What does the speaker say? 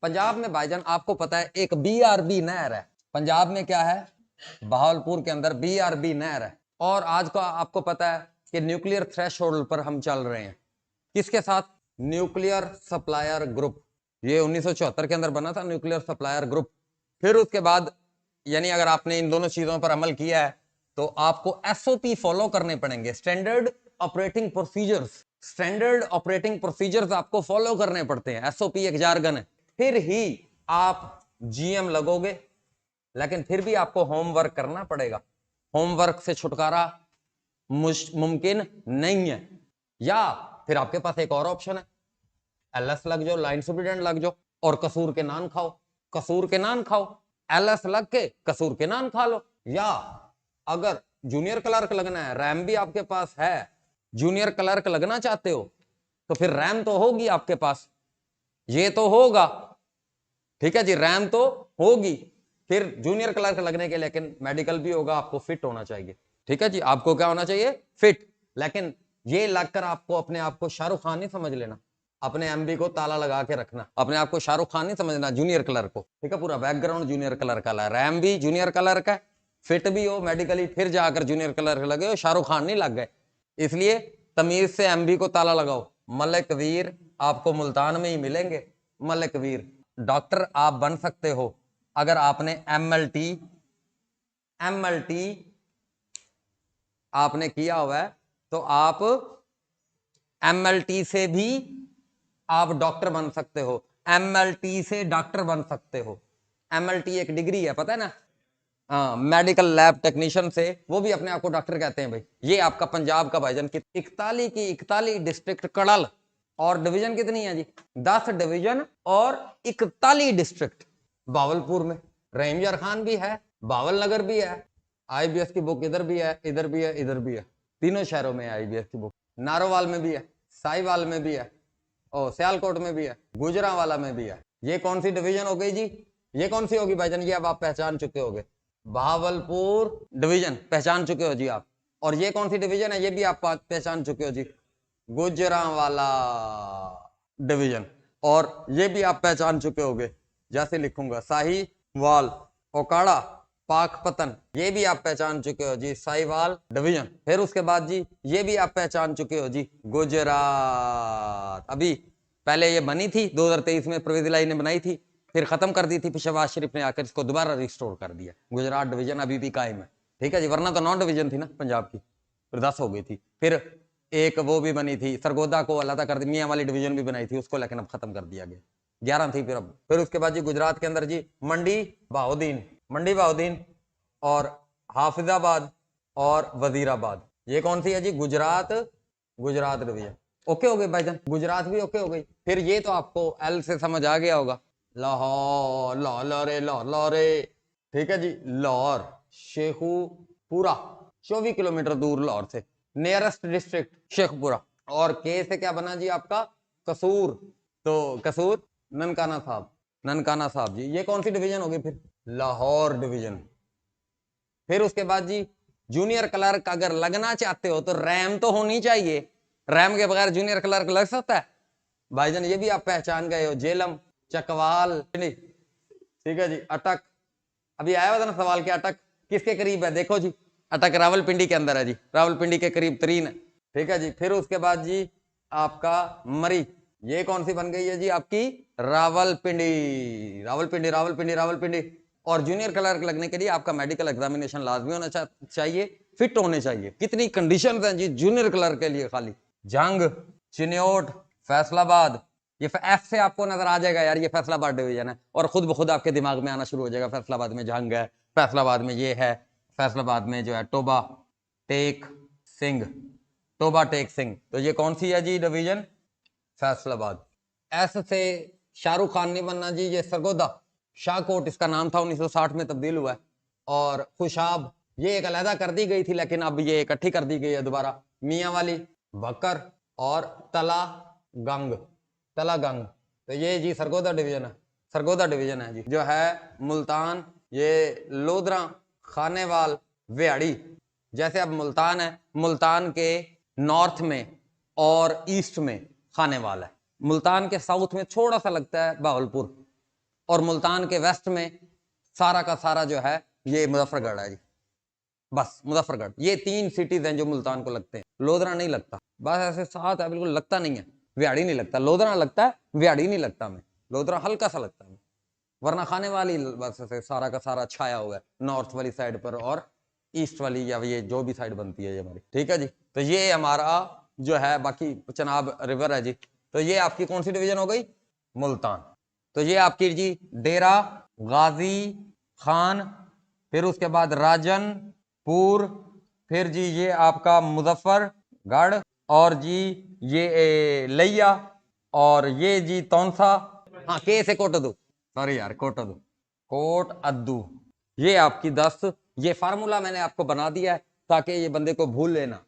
पंजाब में भाईजान आपको पता है एक BRB नहर है। पंजाब में क्या है? बहावलपुर के अंदर BRB नहर है। और आज का आपको पता है कि न्यूक्लियर थ्रेशोल्ड पर हम चल रहे हैं। किसके साथ? Nuclear supplier group. ये 1974 के अंदर बना था न्यूक्लियर सप्लायर ग्रुप। फिर उसके बाद यानी अगर आपने इन दोनों चीजों पर अमल किया है तो आपको SOP फॉलो करने पड़ेंगे, standard operating procedures. Standard operating procedures आपको फॉलो करने पड़ते हैं। SOP एक जार्गन है। फिर ही आप GM लगोगे, लेकिन फिर भी आपको होमवर्क करना पड़ेगा। होमवर्क से छुटकारा मुमकिन नहीं है। या फिर आपके पास एक और ऑप्शन है, LS लग जाओ, लाइन सुपरिटेंडेंट लग जाओ और कसूर के नान खाओ। कसूर के नान खाओ, LS लग के कसूर के नान खा लो। या अगर जूनियर क्लर्क लगना है, रैम भी आपके पास है, जूनियर क्लर्क लगना चाहते हो तो फिर रैम तो होगी आपके पास, ये तो होगा, ठीक है जी, रैम तो होगी। फिर जूनियर क्लर्क लगने के लेकिन मेडिकल भी होगा, आपको फिट होना चाहिए। ठीक है जी, आपको क्या होना चाहिए? फिट। लेकिन ये लगकर आपको अपने आप को शाहरुख खान नहीं समझ लेना, अपने MB को ताला लगा के रखना, अपने आप को शाहरुख खान नहीं समझना, जूनियर क्लर्क को। ठीक है, पूरा बैकग्राउंड जूनियर क्लर्क का, रैम भी जूनियर क्लर्क है, फिट भी हो मेडिकली, फिर जाकर जूनियर क्लर्क लगे हो, शाहरुख खान नहीं लग गए। इसलिए तमीज से MB को ताला लगाओ। मलिक वीर आपको मुल्तान में ही मिलेंगे। मलिक वीर डॉक्टर आप बन सकते हो अगर आपने MLT आपने किया हुआ है, तो आप MLT से भी आप डॉक्टर बन सकते हो। MLT से डॉक्टर बन सकते हो। MLT एक डिग्री है, पता है ना? हाँ, मेडिकल लैब टेक्नीशियन से, वो भी अपने आप को डॉक्टर कहते हैं भाई। ये आपका पंजाब का भाईजान की 41 डिस्ट्रिक्ट कड़ल, और डिवीजन कितनी है जी? 10 डिवीजन और 41 डिस्ट्रिक्ट। बावलपुर में रहीम यार खान भी है, बावल नगर भी है, IBS की बुक इधर भी है, इधर भी है, इधर भी है, तीनों शहरों में है IBS की बुक। नारोवाल में भी है, साहिवाल में भी है, और सियालकोट में भी है, गुजरांवाला में भी है। ये कौन सी डिवीजन हो गई जी? ये कौन सी होगी भाईजान? ये अब आप पहचान चुके होगे, बहावलपुर डिवीजन पहचान चुके हो जी आप। और ये कौन सी डिवीजन है? ये भी आप पहचान चुके हो जी, गुजरांवाला डिवीजन। और ये भी आप पहचान चुके होगे, जैसे लिखूंगा साहिवाल, ओकाड़ा, पाकपतन, ये भी आप पहचान चुके हो जी, साहिवाल डिवीजन। फिर उसके बाद जी ये भी आप पहचान चुके हो जी, गुजरात। अभी पहले ये बनी थी 2023 में, परवेज इलाही ने बनाई थी, फिर खत्म कर दी थी, फिर शहबाज शरीफ ने आकर इसको दोबारा रिस्टोर कर दिया। गुजरात डिवीजन अभी भी कायम है। ठीक है जी, वरना तो 9 डिवीजन थी ना पंजाब की, फिर 10 हो गई थी। फिर एक वो भी बनी थी, सरगोदा को अलग कर दी, मियाँ वाली डिवीजन भी बनाई थी उसको, लेकिन अब खत्म कर दिया गया। 11 थी फिर अब। फिर उसके बाद जी गुजरात के अंदर जी मंडी बहाउद्दीन और हाफिजाबाद और वजीराबाद। ये कौन सी है जी? गुजरात डिवीजन। ओके हो गए भाईजान, गुजरात भी ओके हो गई। फिर ये तो आपको L से समझ आ गया होगा, लाहौर, लाहौर, ठीक है जी, लाहौर, शेखुपुरा 24 किलोमीटर दूर लाहौर से, नियरेस्ट डिस्ट्रिक्ट शेखपुरा। और K से क्या बना जी आपका? कसूर। तो कसूर ननकाना साहब जी। ये कौन सी डिवीजन होगी फिर? लाहौर डिवीजन। फिर उसके बाद जी जूनियर क्लर्क अगर लगना चाहते हो तो रैम तो होनी चाहिए, रैम के बगैर जूनियर क्लर्क लग सकता है भाईजान? ये भी आप पहचान गए हो, जेलम, चकवाल, ठीक है जी, अटक। अभी आया हुआ था ना सवाल के अटक किसके करीब है? देखो जी, अटक रावलपिंडी के अंदर है जी, रावलपिंडी के करीब तरीन है। ठीक है जी। फिर उसके बाद जी आपका मरी, ये कौन सी बन गई है जी आपकी? रावलपिंडी। और जूनियर क्लर्क लगने के लिए आपका मेडिकल एग्जामिनेशन लाजमी होना चाहिए, फिट होने चाहिए। कितनी कंडीशंस हैं जी जूनियर क्लर्क के लिए? खाली जंग, चिन्योट, फैसलाबाद। ये F से आपको नजर आ जाएगा यार, ये फैसलाबाद डिवीजन है, और खुद ब खुद आपके दिमाग में आना शुरू हो जाएगा, फैसलाबाद में जंग है, फैसलाबाद में ये है, फैसलाबाद में जो है टोबा टेक सिंह। तो ये कौन सी है जी डिवीजन? फैसलाबाद। S से शाहरुख खान नहीं बनना जी, ये सरगोदा, शाहकोट इसका नाम था, 1960 में तब्दील हुआ है। और खुशाब ये एक अलहदा कर दी गई थी, लेकिन अब ये इकट्ठी कर दी गई है दोबारा। मियाँ वाली, बकर और तला गंग। तो ये जी सरगोदा डिवीजन है जी, जो है मुल्तान, ये लोधरा, खानेवाल, व्याड़ी। जैसे अब मुल्तान है, मुल्तान के नॉर्थ में और ईस्ट में खानेवाल है, मुल्तान के साउथ में थोड़ा सा लगता है बहावलपुर, और मुल्तान के वेस्ट में सारा का सारा जो है ये मुजफ्फरगढ़ है जी। बस मुजफ्फरगढ़, ये 3 सिटीज हैं जो मुल्तान को लगते हैं। लोधरा नहीं लगता, बस ऐसे साथ है, बिल्कुल लगता नहीं है। व्याड़ी नहीं लगता, लोधरा लगता है, व्याड़ी नहीं लगता हमें। लोधरा हल्का सा लगता है, वरना खाने वाली बस ऐसे सारा का सारा छाया हुआ है नॉर्थ वाली साइड पर और ईस्ट वाली, या ये जो भी साइड बनती है ये हमारी। ठीक है जी, तो ये हमारा जो है, बाकी चनाब रिवर है जी। तो ये आपकी कौन सी डिवीजन हो गई? मुल्तान। तो ये आपकी जी डेरा गाजी खान, फिर उसके बाद राजनपुर, फिर जी ये आपका मुजफ्फरगढ़, और जी ये लिया, और ये जी तौनसा। हाँ, के से कोट दो, सॉरी यार, कोट अद्दू, कोट अद्दू। ये आपकी 10, ये फार्मूला मैंने आपको बना दिया है ताकि ये बंदे को भूल लेना।